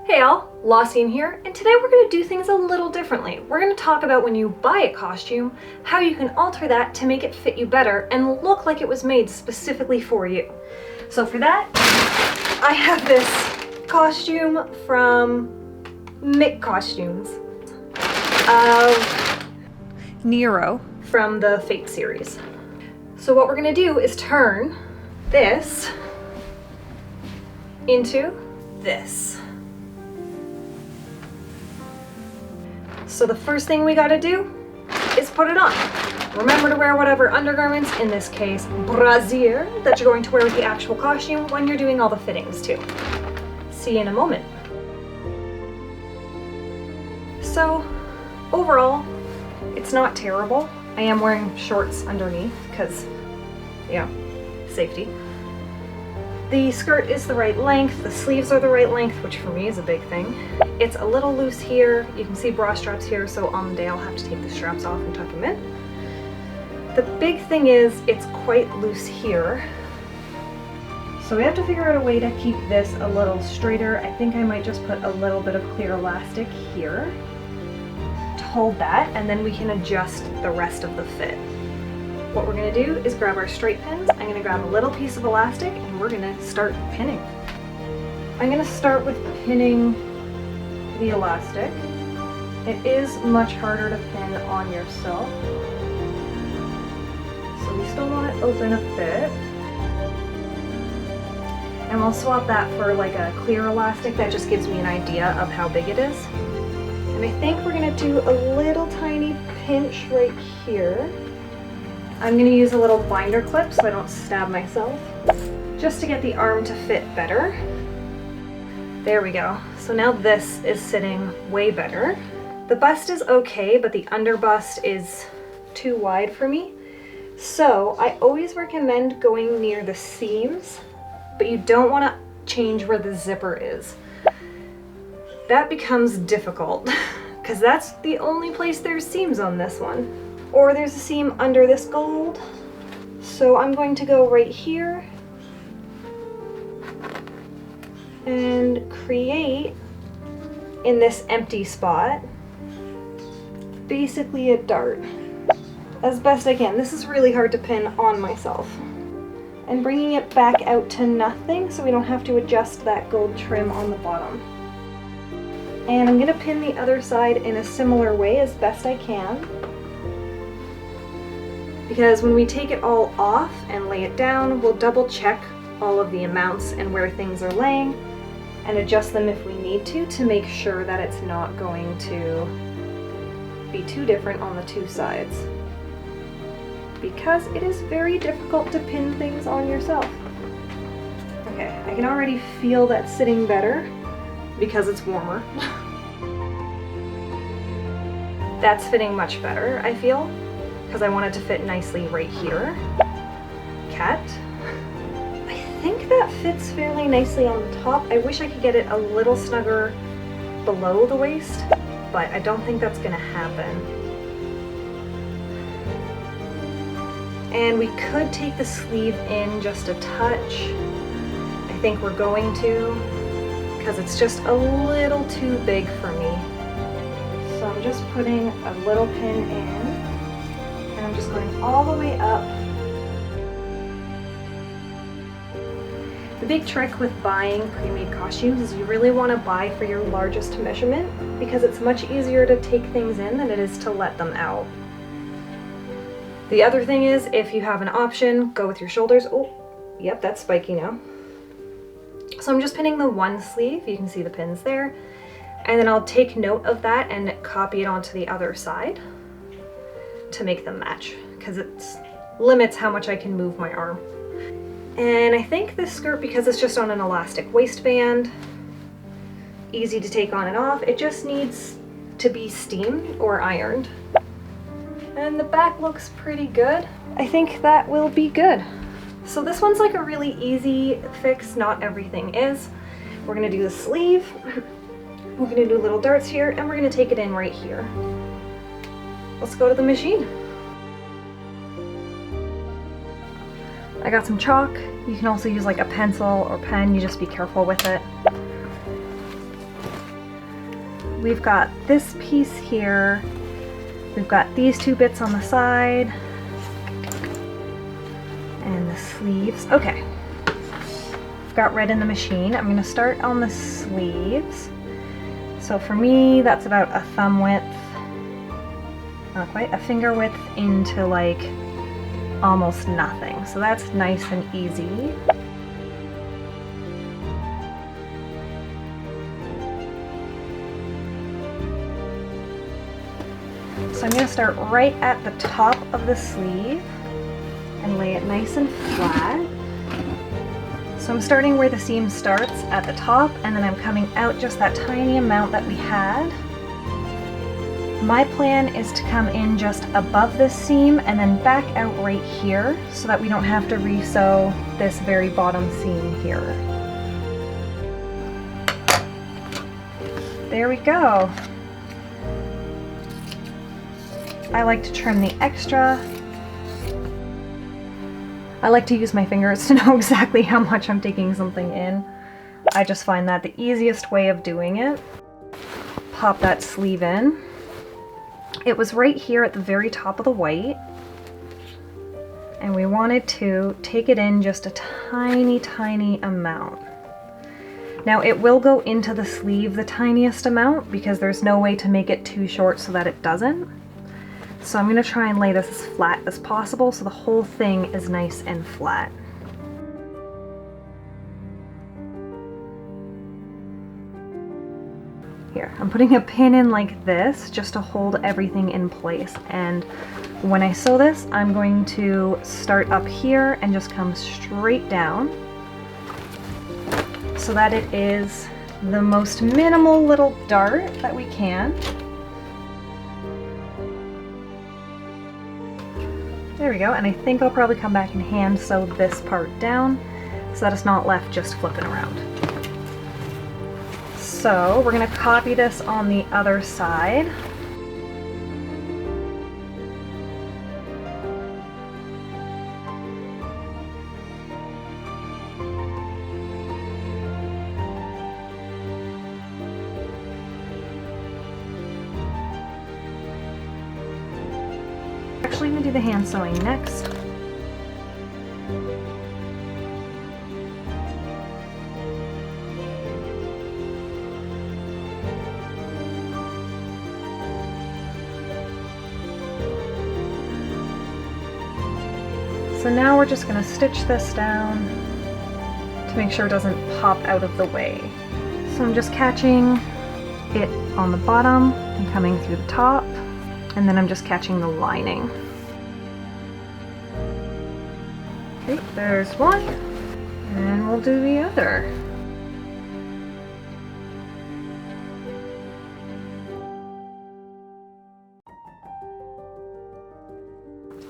Hey all, Lossien here, and today we're going to do things a little differently. We're going to talk about when you buy a costume, how you can alter that to make it fit you better and look like it was made specifically for you. So for that, I have this costume from Miccostumes of Nero from the Fate series. So what we're going to do is turn this into this. So the first thing we gotta do is put it on. Remember to wear whatever undergarments, in this case brassiere, that you're going to wear with the actual costume when you're doing all the fittings too. See you in a moment. So overall, it's not terrible. I am wearing shorts underneath because, yeah, safety. The skirt is the right length, the sleeves are the right length, which for me is a big thing. It's a little loose here. You can see bra straps here, so on the day I'll have to take the straps off and tuck them in. The big thing is it's quite loose here. So we have to figure out a way to keep this a little straighter. I think I might just put a little bit of clear elastic here to hold that, and then we can adjust the rest of the fit. What we're going to do is grab our straight pins. I'm going to grab a little piece of elastic and we're going to start pinning. I'm going to start with pinning the elastic. It is much harder to pin on yourself, so we still want it open a bit. And we'll swap that for like a clear elastic that just gives me an idea of how big it is. And I think we're going to do a little tiny pinch right here. I'm going to use a little binder clip so I don't stab myself, just to get the arm to fit better. There we go. So now this is sitting way better. The bust is okay, but the under bust is too wide for me. So I always recommend going near the seams, but you don't want to change where the zipper is. That becomes difficult because that's the only place there's seams on this one. Or there's a seam under this gold. So I'm going to go right here and create in this empty spot basically a dart as best I can. This is really hard to pin on myself. And bringing it back out to nothing so we don't have to adjust that gold trim on the bottom. And I'm going to pin the other side in a similar way as best I can. Because when we take it all off and lay it down, we'll double check all of the amounts and where things are laying and adjust them if we need to make sure that it's not going to be too different on the two sides. Because it is very difficult to pin things on yourself. Okay, I can already feel that sitting better because it's warmer. That's fitting much better, I feel. Because I want it to fit nicely right here. Cat. I think that fits fairly nicely on the top. I wish I could get it a little snugger below the waist, but I don't think that's gonna happen. And we could take the sleeve in just a touch. I think we're going to, because it's just a little too big for me. So I'm just putting a little pin in. I'm just going all the way up. The big trick with buying pre-made costumes is you really want to buy for your largest measurement because it's much easier to take things in than it is to let them out. The other thing is, if you have an option, go with your shoulders. Oh, yep, that's spiky now. So I'm just pinning the one sleeve. You can see the pins there. And then I'll take note of that and copy it onto the other side to make them match, because it limits how much I can move my arm. And I think this skirt, because it's just on an elastic waistband, easy to take on and off, it just needs to be steamed or ironed. And the back looks pretty good. I think that will be good. So this one's like a really easy fix, not everything is. We're gonna do the sleeve, we're gonna do little darts here, and we're gonna take it in right here. Let's go to the machine. I got some chalk. You can also use like a pencil or pen, you just be careful with it. we've got this piece here, we've got these two bits on the side, and the sleeves. Okay, I've got red in the machine. I'm going to start on the sleeves. So for me, that's about a thumb width, not quite, a finger width into like almost nothing. So that's nice and easy. So I'm going to start right at the top of the sleeve and lay it nice and flat. So I'm starting where the seam starts at the top, and then I'm coming out just that tiny amount that we had. My plan is to come in just above this seam and then back out right here so that we don't have to re-sew this very bottom seam here. There we go. I like to trim the extra. I like to use my fingers to know exactly how much I'm taking something in. I just find that the easiest way of doing it. Pop that sleeve in. It was right here at the very top of the white, and we wanted to take it in just a tiny, tiny amount. Now it will go into the sleeve the tiniest amount because there's no way to make it too short so that it doesn't. So I'm going to try and lay this as flat as possible so the whole thing is nice and flat. Here, I'm putting a pin in like this just to hold everything in place, and when I sew this, I'm going to start up here and just come straight down so that it is the most minimal little dart that we can. There we go, and I think I'll probably come back and hand sew this part down so that it's not left just flipping around. So we're going to copy this on the other side. Actually, I'm going to do the hand sewing next. So now we're just going to stitch this down to make sure it doesn't pop out of the way. So I'm just catching it on the bottom and coming through the top, and then I'm just catching the lining. Okay, there's one, and we'll do the other.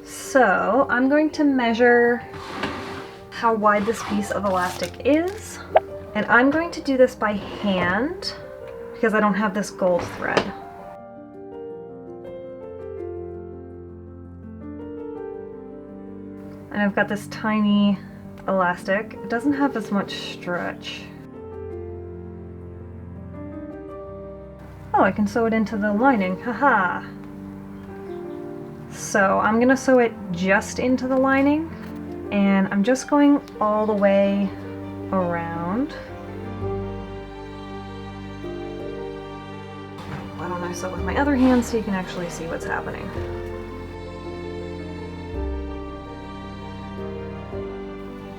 So I'm going to measure how wide this piece of elastic is, and I'm going to do this by hand because I don't have this gold thread. And I've got this tiny elastic. It doesn't have as much stretch. Oh, I can sew it into the lining, haha. So I'm gonna sew it just into the lining, and I'm just going all the way around. Why don't I sew with my other hand so you can actually see what's happening?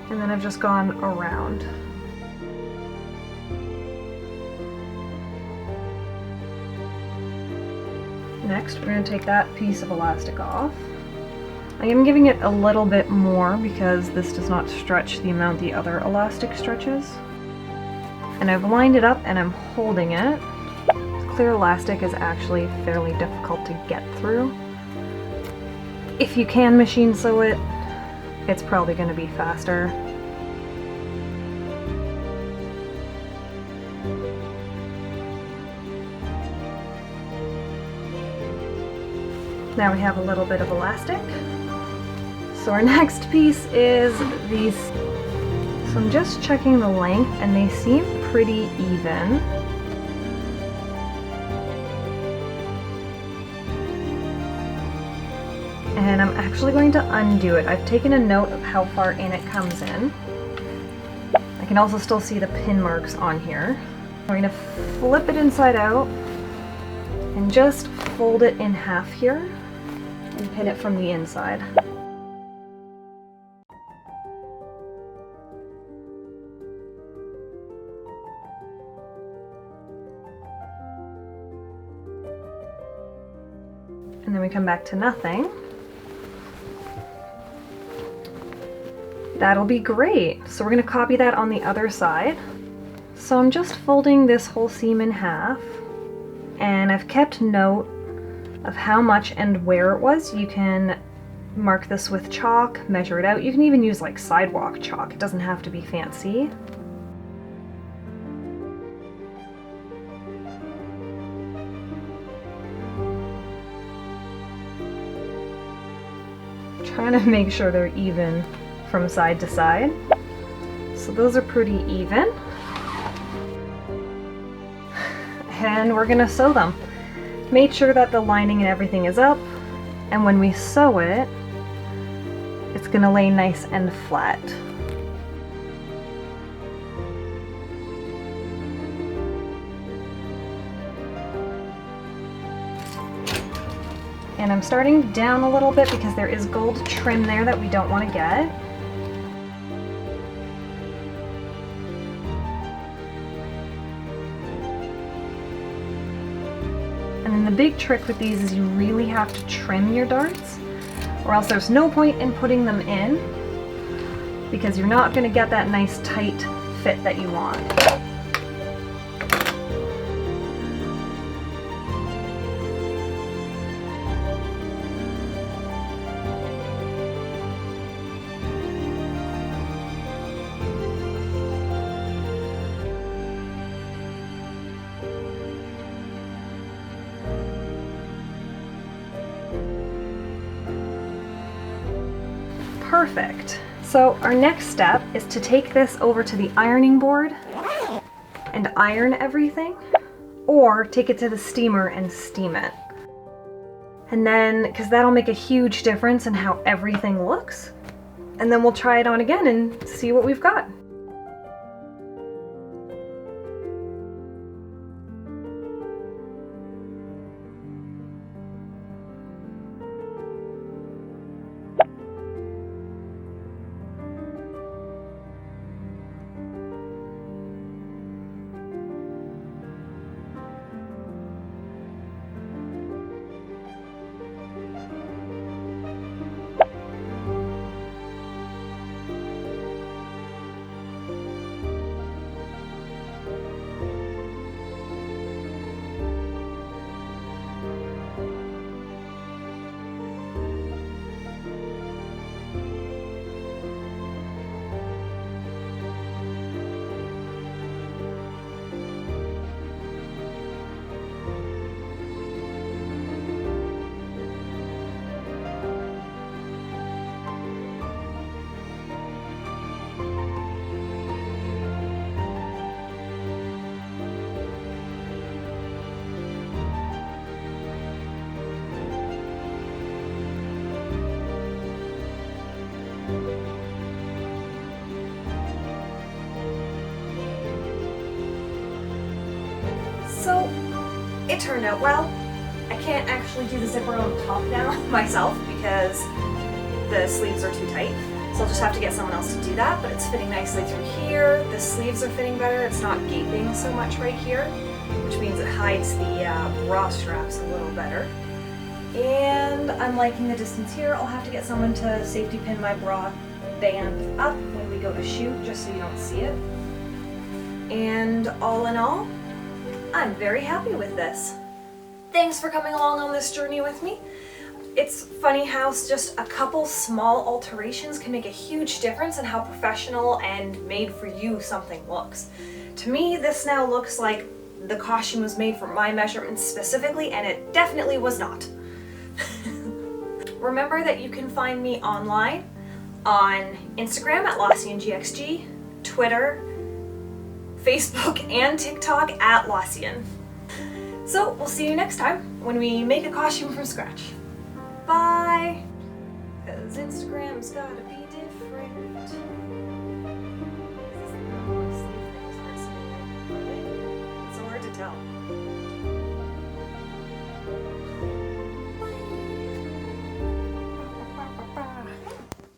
And then I've just gone around. Next, we're going to take that piece of elastic off. I am giving it a little bit more because this does not stretch the amount the other elastic stretches. And I've lined it up and I'm holding it. Clear elastic is actually fairly difficult to get through. If you can machine sew it, it's probably going to be faster. Now we have a little bit of elastic. So our next piece is these. So I'm just checking the length and they seem pretty even. And I'm actually going to undo it. I've taken a note of how far in it comes in. I can also still see the pin marks on here. I'm going to flip it inside out and just fold it in half here and pin it from the inside. And then we come back to nothing. That'll be great. So we're going to copy that on the other side. So I'm just folding this whole seam in half, and I've kept note of how much and where it was. You can mark this with chalk, measure it out. You can even use like sidewalk chalk. It doesn't have to be fancy. Trying to make sure they're even from side to side. So those are pretty even. And we're gonna sew them. Make sure that the lining and everything is up, and when we sew it, it's gonna lay nice and flat. And I'm starting down a little bit because there is gold trim there that we don't want to get. And then the big trick with these is you really have to trim your darts, or else there's no point in putting them in, because you're not going to get that nice tight fit that you want. Perfect. So our next step is to take this over to the ironing board and iron everything, or take it to the steamer and steam it. And then, because that'll make a huge difference in how everything looks. And then we'll try it on again and see what we've got. So it turned out well. I can't actually do the zipper on top now myself because the sleeves are too tight. So I'll just have to get someone else to do that, but it's fitting nicely through here. The sleeves are fitting better. It's not gaping so much right here, which means it hides the bra straps a little better. And I'm liking the distance here. I'll have to get someone to safety pin my bra band up when we go to shoot, just so you don't see it. And all in all, I'm very happy with this. Thanks for coming along on this journey with me. It's funny how just a couple small alterations can make a huge difference in how professional and made for you something looks. To me, this now looks like the costume was made for my measurements specifically, and it definitely was not. Remember that you can find me online on Instagram at Lossien.GXG, Twitter, Facebook, and TikTok at Lossien. So we'll see you next time when we make a costume from scratch.